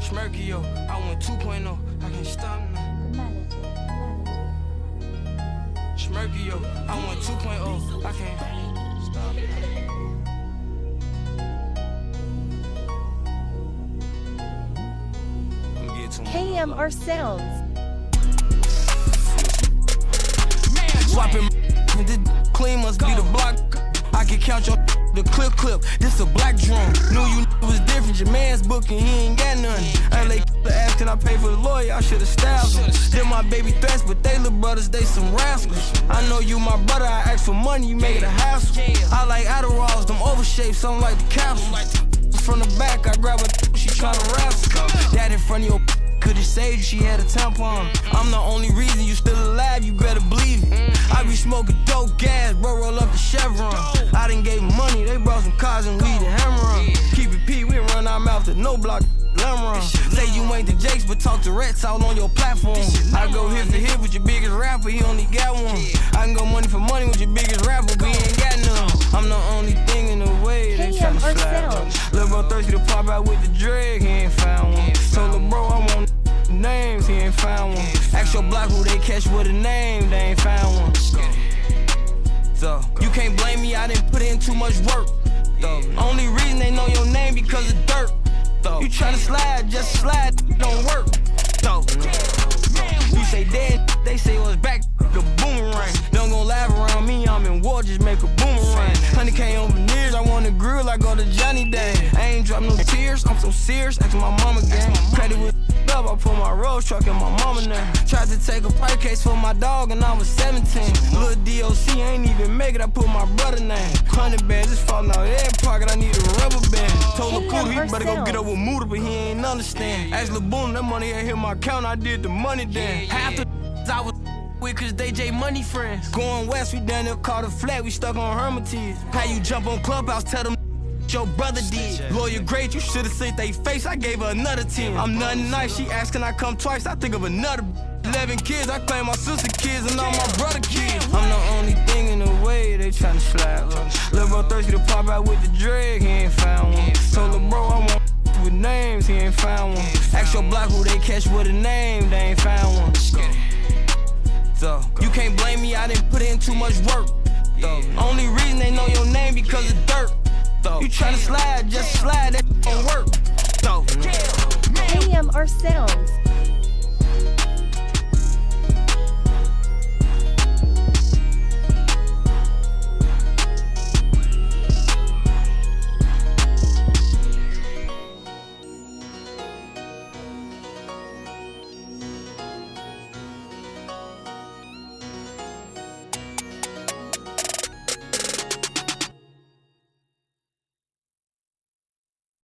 Schmerkio, I went 2.0, I can't stop now. Schmerkio, I went 2.0, I can't stop now. KMRSounds. Swapping this clean must be the block. I can count your the clip. This a black drum. Knew you was different. Your man's booking, he ain't got nothing. LA asking I pay for the lawyer, I should've stabbed him. They're my baby threats, but they little brothers, they some rascals. I know you my brother, I asked for money, you make it a hassle. I like Adderalls, them overshapes, something like the capsule. From the back, I grab her, she tryna wrestle. That in front of your could've saved you, she had a tampon. I'm the only reason you still alive, you better believe it. I be smoking dope gas, bro, roll up the Chevron. I done gave money, they brought some cars and weed and hammer on. Keep it P, we run our mouth to no block, lemon. Say you ain't the Jakes, but talk to Rats out on your platform. I go hit for hit with your biggest rapper, he only got one. I can go money for money with your biggest rapper, but he ain't got none. I'm the only thing in the way they tryna slide. Lil' bro thirsty to pop out with the drag, he ain't found one. Told lil' bro I want names, he ain't found one. Ask your block who they catch with a name, they ain't found one. So, you can't blame me, I didn't put in too much work. Only reason they know your name because of Durk. You tryna slide, just slide, don't work. You say dead, they say what's back, the boomerang. Don't gon' laugh around me, I'm in war, just make a boomerang. 100K on veneers, I want a grill, I go to Johnny Day. I ain't drop no tears, I'm so serious, asking my mama gang. Credit with up, I put my road truck in my mama name. Tried to take a pipe case for my dog and I was 17. Lil' DOC ain't even make it, I put my brother name. 100 bands just falling out every pocket, I need a rubber band. Told Lil' Cooter he better go get up with Muda, but he ain't understand. Asked Lil' Boone, that money ain't hit my account, I did the money then. Half the I was with cause they J Money friends. Going west, we down there caught a flat, we stuck on Hermitage. How you jump on Clubhouse, tell them your brother did. Lawyer great, you should've seen they face, I gave her another 10. I'm nothing nice, she asked can I come twice, I think of another 11 kids, I claim my sister kids and all my brother kids. I'm the only thing in the way they tryna slide. Lil' bro thirsty to pop out with the drag, he ain't found one. Told lil' bro I want with names, he ain't found one. Ask your block who they catch with a name, they ain't found one. So, you can't blame me, I didn't put in too much work. Only reason they know your name because of Durk. You tryna slide, just slide, that don't work. KMRSounds.